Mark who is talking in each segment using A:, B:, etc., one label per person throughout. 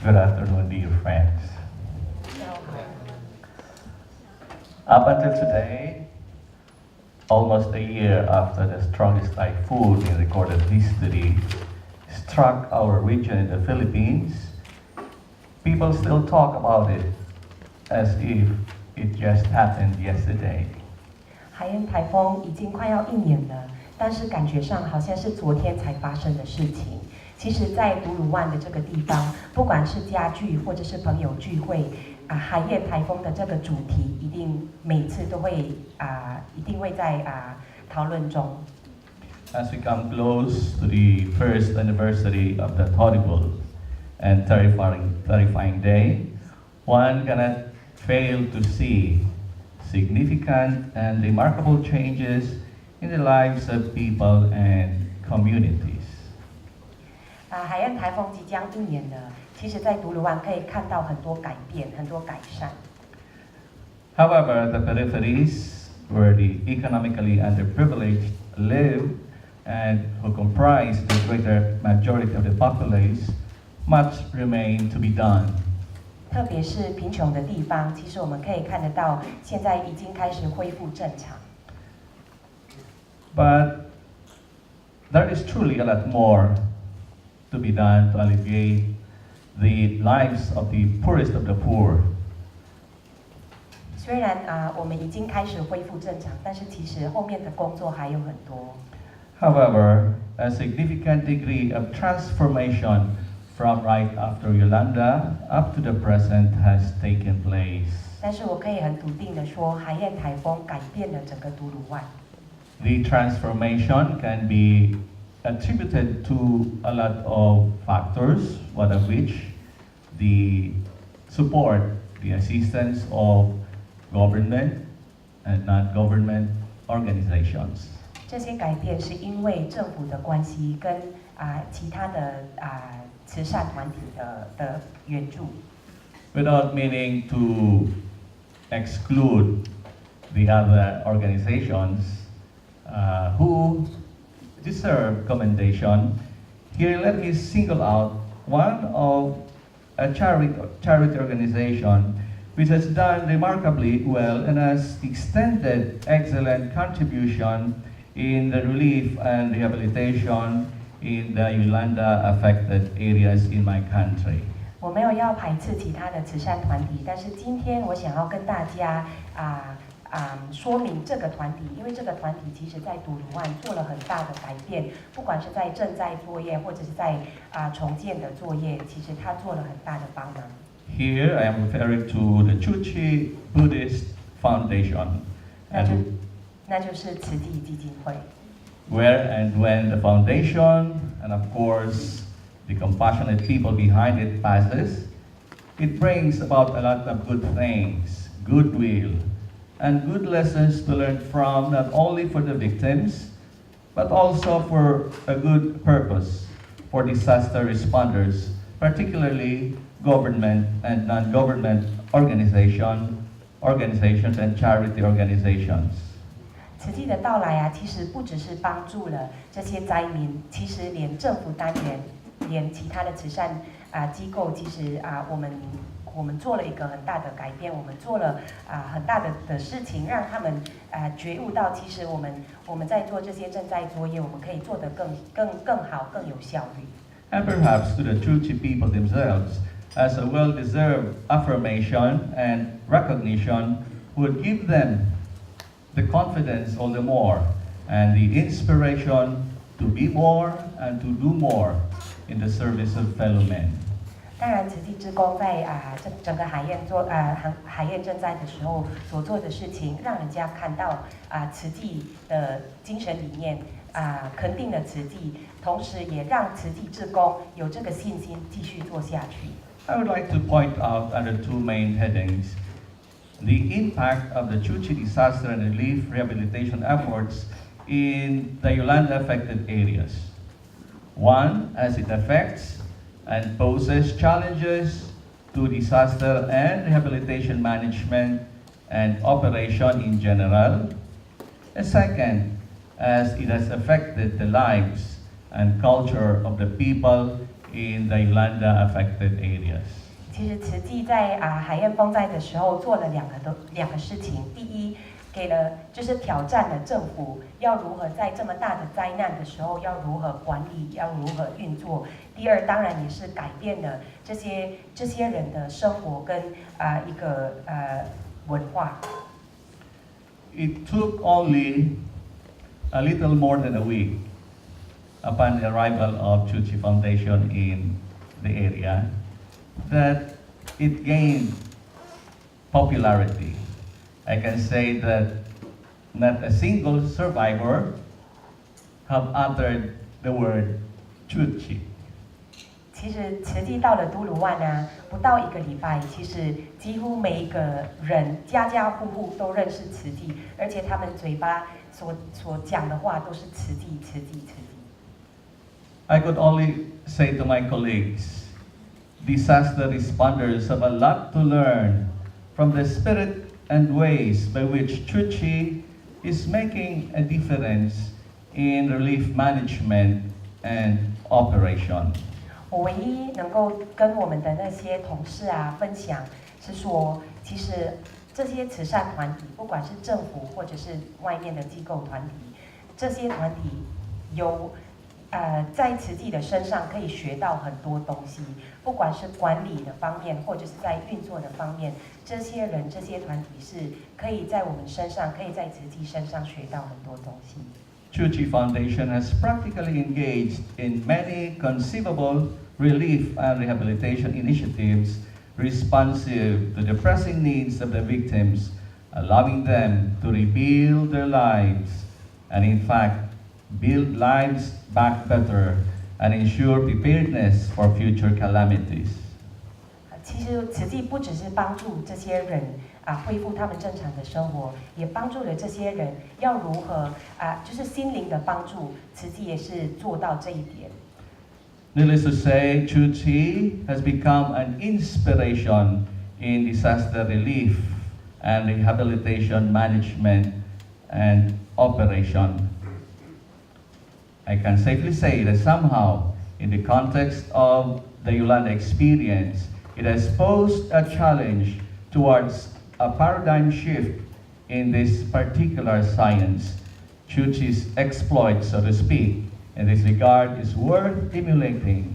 A: Good afternoon, dear friends. Up until today, almost a year after the strongest typhoon in recorded history struck our region in the Philippines, people still talk about it as if it just happened yesterday.
B: 海燕台风已经快要1年了，但是感觉上好像是昨天才发生的事情。其实，在独鲁万的这个地方，不管是家聚或者是朋友聚会，海燕台风的这个主题一定每次都会一定会在讨论中。
A: As we come close to the first anniversary of that horrible and terrifying day, one cannot fail to see significant and remarkable changes in the lives of people and communities.
B: 海燕台风即将1年了，其实在独鲁湾可以看到很多改变，很多改善。
A: However, the peripheries, where the economically underprivileged live and who comprise the greater majority of the populace, much remain to be done.
B: 特别是贫穷的地方，其实我们可以看得到，现在已经开始恢复正常。
A: But there is truly a lot more to be done to alleviate the lives of the poorest of the poor.
B: 虽然我们已经开始恢复正常，但是其实后面的工作还有很多。
A: However, a significant degree of transformation from right after Yolanda up to the present has taken place.
B: 但是我可以很笃定的说，海燕台风改变了整个独鲁湾。
A: The transformation can be attributed to a lot of factors, one of which the support, the assistance of government and non-government organizations.
B: 这些改变是因为政府的关系跟其他的慈善团体的援助。
A: Without meaning to exclude the other organizations who deserve commendation, here let me single out one of a charity organization which has done remarkably well and has extended excellent contribution in the relief and rehabilitation in the Yolanda affected areas in my country.
B: 我没有要排斥其他的慈善团体，但是今天我想要跟大家说明这个团体，因为这个团体其实在独鲁湾做了很大的改变，不管是在赈灾作业或者是在重建的作业，其实他做了很大的帮忙。
A: Here I am referring to the Chuchi Buddhist Foundation,
B: 那就是慈济基金会。
A: where and when the foundation and of course the compassionate people behind it passes, it brings about a lot of good things, goodwill, and good lessons to learn from, not only for the victims, but also for a good purpose for disaster responders, particularly government and non-government organizations and charity organizations.
B: 慈济的到来其实不只是帮助了这些灾民，其实连政府单元，连其他的慈善机构，其实我们做了一个很大的改变，我们做了很大的事情，让他们觉悟到，其实我们在做这些赈灾作业，我们可以做得更好、更有效率。
A: And perhaps to the Chuchi people themselves, as a well-deserved affirmation and recognition would give them the confidence all the more and the inspiration to be more and to do more in the service of fellow men.
B: 当然，慈济志工在整个海燕赈灾的时候所做的事情，让人家看到慈济的精神理念，肯定了慈济，同时也让慈济志工有这个信心继续做下去。
A: I would like to point out under two main headings the impact of the Chuchi disaster and relief rehabilitation efforts in the Yolanda affected areas. One, as it affects and poses challenges to disaster and rehabilitation management and operation in general. And second, as it has affected the lives and culture of the people in the Yolanda affected areas.
B: 其实慈济在海燕风灾的时候做了两个事情。第一，给了就是挑战了政府要如何在这么大的灾难的时候要如何管理，要如何运作。第二，当然也是改变了这些人的生活跟一个文化。
A: It took only a little more than a week upon the arrival of Chuchi Foundation in the area that it gained popularity. I can say that not a single survivor have uttered the word Chuchi.
B: 其实慈济到了都鲁万不到1个礼拜，其实几乎每一个人家家户户都认识慈济，而且他们嘴巴所讲的话都是慈济，慈济，慈济。
A: I could only say to my colleagues, disaster responders have a lot to learn from the spirit and ways by which Chuchi is making a difference in relief management and operation.
B: 我唯一能够跟我们的那些同事分享，是说，其实这些慈善团体，不管是政府或者是外面的机构团体，这些团体有在慈济的身上可以学到很多东西，不管是管理的方面，或者是在运作的方面，这些人、这些团体是可以在我们身上，可以在慈济身上学到很多东西。
A: Chuchi Foundation has practically engaged in many conceivable relief and rehabilitation initiatives responsive to the pressing needs of the victims, allowing them to rebuild their lives and, in fact, build lives back better and ensure preparedness for future calamities.
B: 其实慈济不只是帮助这些人恢复他们正常的生活，也帮助了这些人要如何就是心灵的帮助，慈济也是做到这一点。
A: Needless to say, Chuchi has become an inspiration in disaster relief and rehabilitation management and operation. I can safely say that somehow, in the context of the Yolanda experience, it has posed a challenge towards a paradigm shift in this particular science. Chuchi's exploit, so to speak, in this regard is worth emulating,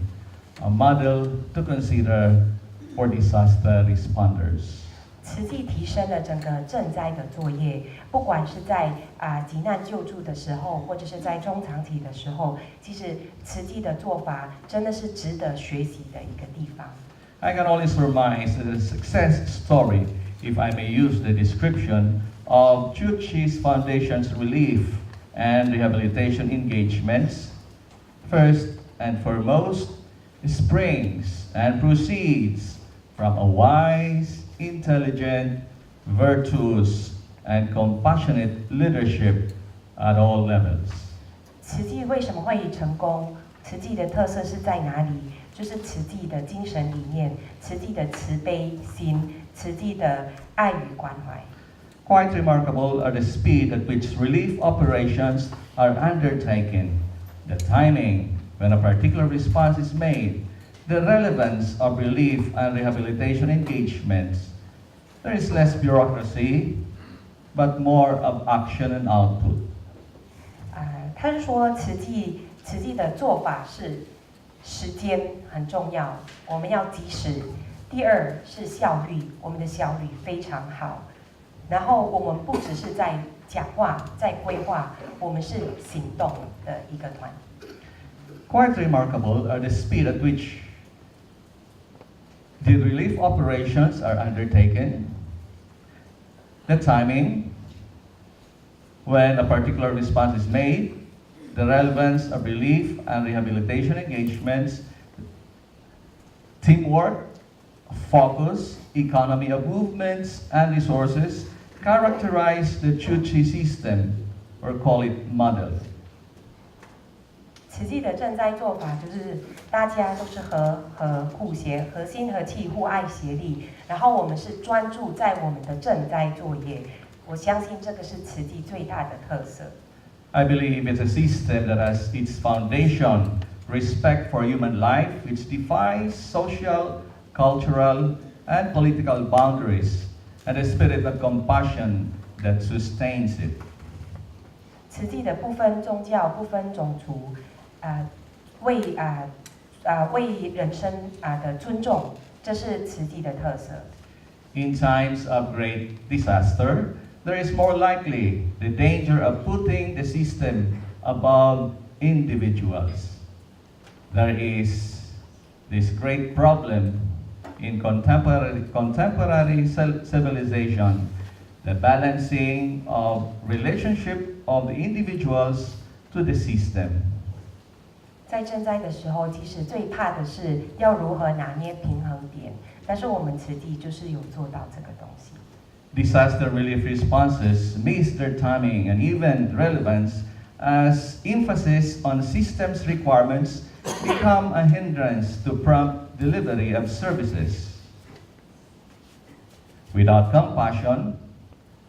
A: a model to consider for disaster responders.
B: 慈济提升了整个赈灾的作业，不管是在急难救助的时候，或者是在中长期的时候，其实慈济的做法真的是值得学习的一个地方。
A: I can only surmise that the success story, if I may use the description, of Chuchi's Foundation's relief and rehabilitation engagements, first and foremost, springs and proceeds from a wise, intelligent, virtuous, and compassionate leadership at all levels.
B: 慈济为什么会成功？慈济的特色是在哪里？就是慈济的精神理念，慈济的慈悲心，慈济的爱与关怀。
A: Quite remarkable are the speed at which relief operations are undertaken, the timing when a particular response is made, the relevance of relief and rehabilitation engagements. There is less bureaucracy, but more of action and output.
B: 他是说慈济的做法是时间很重要，我们要及时。第二是效率，我们的效率非常好。然后我们不只是在讲话，在规划，我们是行动的一个团体。
A: Quite remarkable are the speed at which the relief operations are undertaken, the timing when a particular response is made, the relevance of relief and rehabilitation engagements, teamwork, focus, economy of movements and resources characterize the Chuchi system, or call it model.
B: 慈济的赈灾做法就是大家都是互协、合心合气、互爱协力，然后我们是专注在我们的赈灾作业。我相信这个是慈济最大的特色。
A: I believe it's a system that has its foundation respect for human life, which defies social, cultural, and political boundaries, and a spirit of compassion that sustains it.
B: 慈济的不分宗教、不分种族，为人生的尊重，这是慈济的特色。
A: In times of great disaster, there is more likely the danger of putting the system above individuals. There is this great problem in contemporary civilization, the balancing of relationship of the individuals to the system.
B: 在赈灾的时候，其实最怕的是要如何拿捏平衡点，但是我们慈济就是有做到这个东西。
A: Disaster relief responses miss their timing and even relevance as emphasis on systems requirements become a hindrance to prompt delivery of services. Without compassion,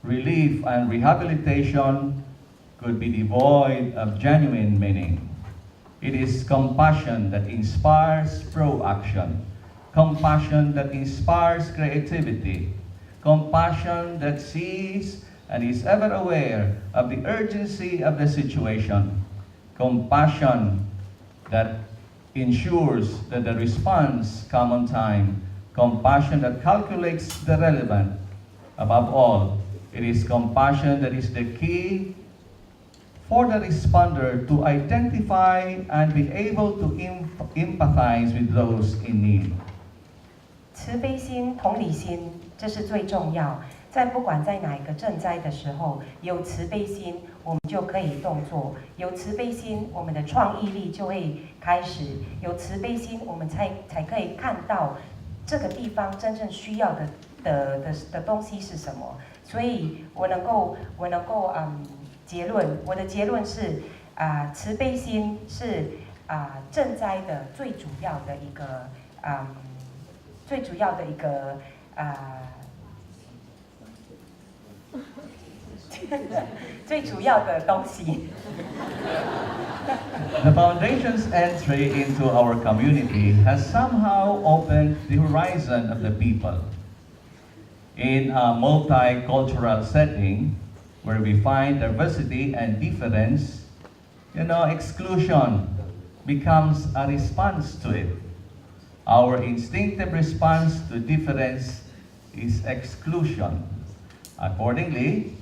A: relief and rehabilitation could be devoid of genuine meaning. It is compassion that inspires pro-action, compassion that inspires creativity, compassion that sees and is ever aware of the urgency of the situation, compassion that ensures that the response comes on time, compassion that calculates the relevant. Above all, it is compassion that is the key for the responder to identify and be able to empathize with those in need.
B: 慈悲心、同理心，这是最重要。不管在哪一个赈灾的时候，有慈悲心，我们就可以动作；有慈悲心，我们的创意力就会开始；有慈悲心，我们才可以看到这个地方真正需要的东西是什么。所以我能够结论，我的结论是慈悲心是赈灾的最主要的一个最主要的东西。
A: The Foundation's entry into our community has somehow opened the horizon of the people. In a multicultural setting where we find diversity and difference, exclusion becomes a response to it. Our instinctive response to difference is exclusion. Accordingly,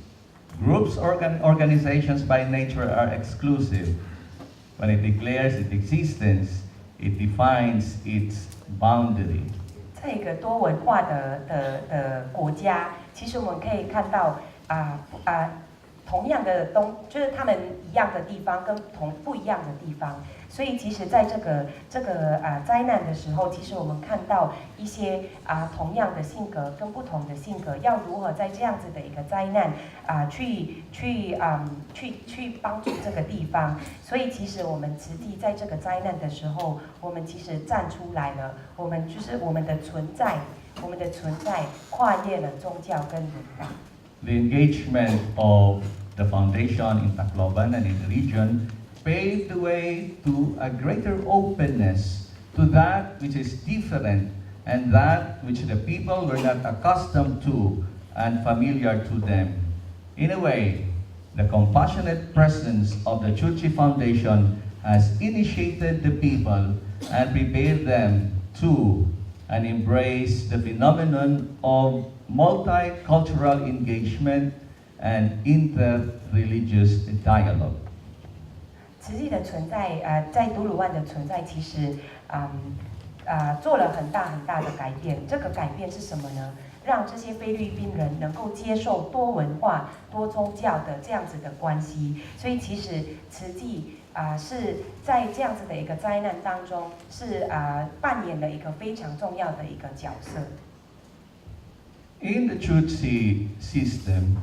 A: groups or organizations by nature are exclusive. When it declares its existence, it defines its boundary.
B: 在一个多文化的国家，其实我们可以看到同样的就是他们一样的地方跟不一样的地方。所以其实在这个灾难的时候，其实我们看到一些同样的性格跟不同的性格，要如何在这样子的一个灾难去帮助这个地方。所以其实我们慈济在这个灾难的时候，我们其实站出来了，我们的存在跨越了宗教跟人道。
A: The engagement of the foundation in Tacloban and in the region paved the way to a greater openness to that which is different and that which the people were not accustomed to and familiar to them. In a way, the compassionate presence of the Chuchi Foundation has initiated the people and prepared them to and embrace the phenomenon of multicultural engagement and inter-religious dialogue.
B: 慈济的存在，在独鲁万的存在，其实做了很大的改变。这个改变是什么呢？让这些菲律宾人能够接受多文化、多宗教的这样子的关系。所以其实慈济是在这样子的一个灾难当中，是扮演了一个非常重要的一个角色。
A: In the Tutsi system,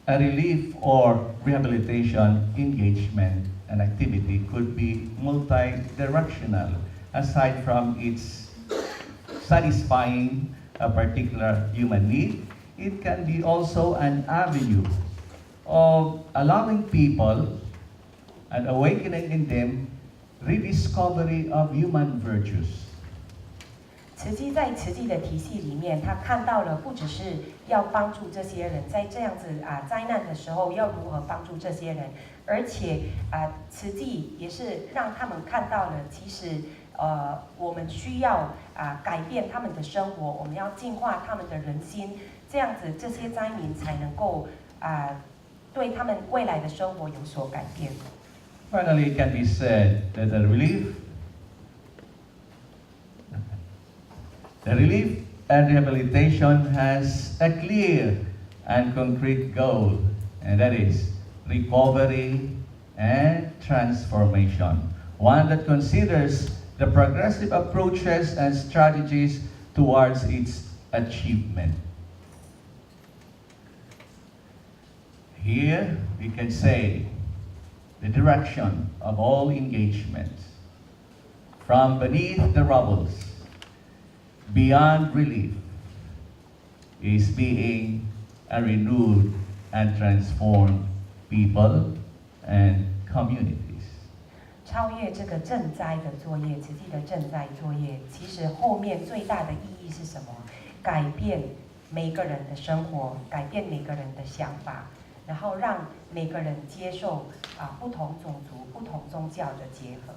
A: a relief or rehabilitation engagement and activity could be multi-directional. Aside from its satisfying a particular human need, it can be also an avenue of allowing people and awakening in them rediscovery of human virtues.
B: 慈济在慈济的体系里面，他看到了不只是要帮助这些人在这样子灾难的时候要如何帮助这些人，而且慈济也是让他们看到了，其实我们需要改变他们的生活，我们要净化他们的人心，这样子这些灾民才能够对他们未来的生活有所改变。
A: Finally, it can be said that the relief and rehabilitation has a clear and concrete goal, and that is recovery and transformation. One that considers the progressive approaches and strategies towards its achievement. Here we can say the direction of all engagements, from beneath the rubble, beyond relief, is being a renewed and transformed people and communities.
B: 超越这个赈灾的作业，慈济的赈灾作业，其实后面最大的意义是什么？改变每个人的生活，改变每个人的想法，然后让每个人接受不同种族、不同宗教的结合。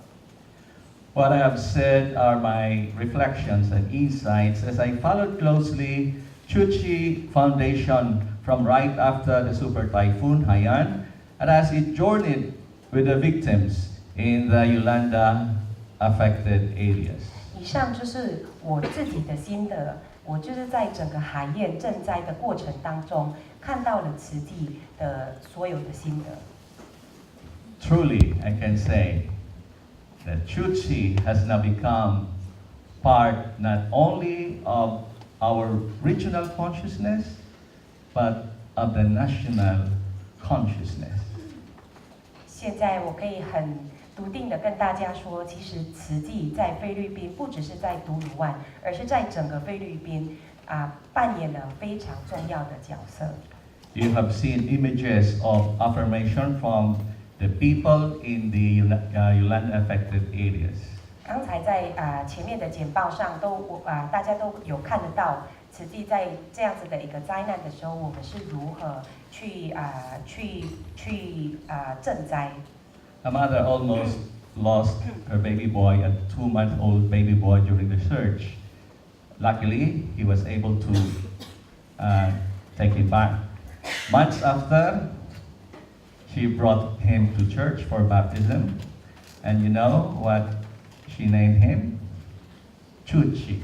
A: What I have said are my reflections and insights as I followed closely Chuchi Foundation from right after the Super Typhoon Haiyan, and as it journeyed with the victims in the Yolanda affected areas.
B: 以上就是我自己的心得，我就是在整个海燕赈灾的过程当中，看到了慈济的所有的心得。
A: Truly, I can say that Chuchi has now become part not only of our regional consciousness, but of the national consciousness.
B: 现在我可以很笃定的跟大家说，其实慈济在菲律宾不只是在独鲁湾，而是在整个菲律宾扮演了非常重要的角色。
A: You have seen images of affirmation from the people in the Yolanda affected areas.
B: 刚才在前面的简报上大家都有看得到，慈济在这样子的一个灾难的时候，我们是如何去赈灾。
A: A mother almost lost her baby boy, a 2-month-old baby boy, during the search. Luckily, he was able to take him back. Months after, she brought him to church for baptism, and you know what she named him? Chuchi.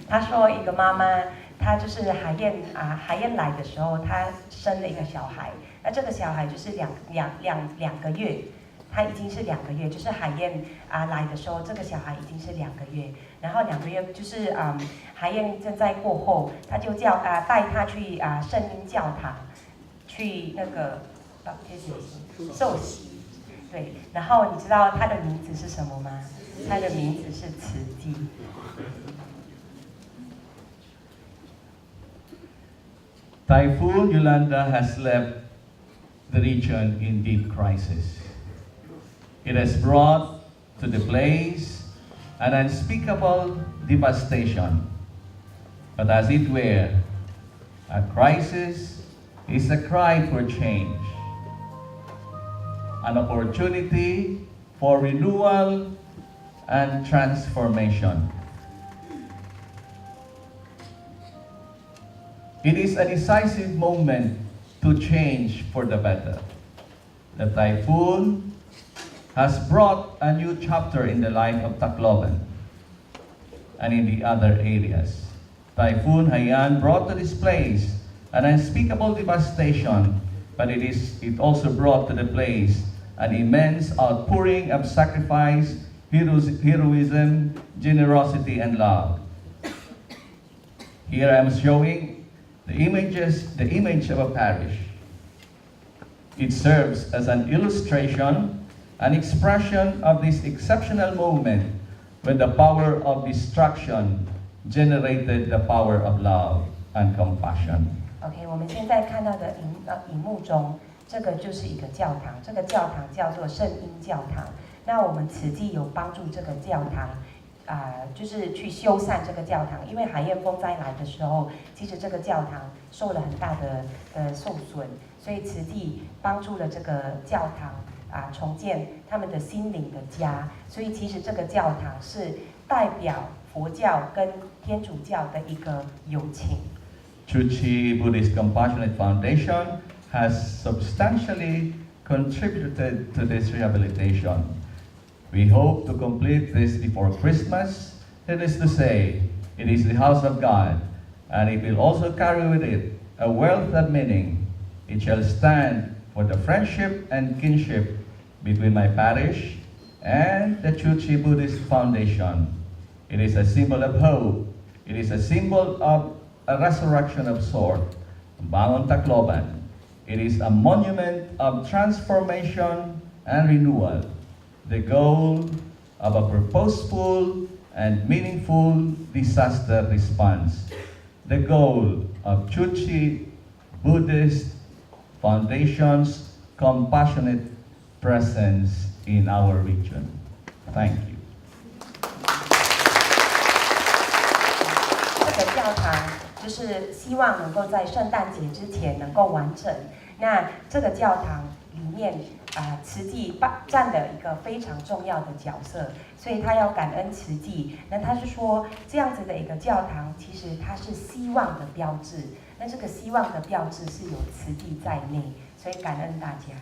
B: 她说，一个妈妈，她就是海燕来的时候，她生了一个小孩。那这个小孩就是两个月，他已经是2个月，就是海燕来的时候，这个小孩已经是2个月。然后2个月就是海燕赈灾过后，他就带他去圣婴教堂，去那个受洗。对，然后你知道他的名字是什么吗？他的名字是慈济。
A: Typhoon Yolanda has left the region in deep crisis. It has brought to the place an unspeakable devastation. But as it were, a crisis is a cry for change, an opportunity for renewal and transformation. It is a decisive moment to change for the better. The typhoon has brought a new chapter in the life of Tacloban and in the other areas. Typhoon Haiyan brought to this place an unspeakable devastation, but it also brought to the place an immense outpouring of sacrifice, heroism, generosity, and love. Here I am showing the image of a parish. It serves as an illustration, an expression of this exceptional moment when the power of destruction generated the power of love and compassion.
B: OK， 我们现在看到的荧幕中，这个就是一个教堂，这个教堂叫做圣婴教堂。那我们慈济有帮助这个教堂，就是去修缮这个教堂，因为海燕风灾来的时候，其实这个教堂受了很大的受损，所以慈济帮助了这个教堂重建他们的心灵的家。所以其实这个教堂是代表佛教跟天主教的一个友情。
A: Tzu Buddhist Compassionate Foundation has substantially contributed to this rehabilitation. We hope to complete this before Christmas. That is to say, it is the house of God, and it will also carry with it a wealth of meaning. It shall stand for the friendship and kinship between my parish and the Tzu Buddhist Foundation. It is a symbol of hope. It is a symbol of a resurrection of sort. Bangon Tacloban. It is a monument of transformation and renewal. The goal of a purposeful and meaningful disaster response. The goal of Tzu Buddhist Foundation's compassionate presence in our region. Thank you.
B: 这个教堂就是希望能够在圣诞节之前能够完成。那这个教堂里面慈济占了一个非常重要的角色，所以他要感恩慈济。那他是说这样子的一个教堂，其实它是希望的标志。那这个希望的标志是有慈济在内，所以感恩大家。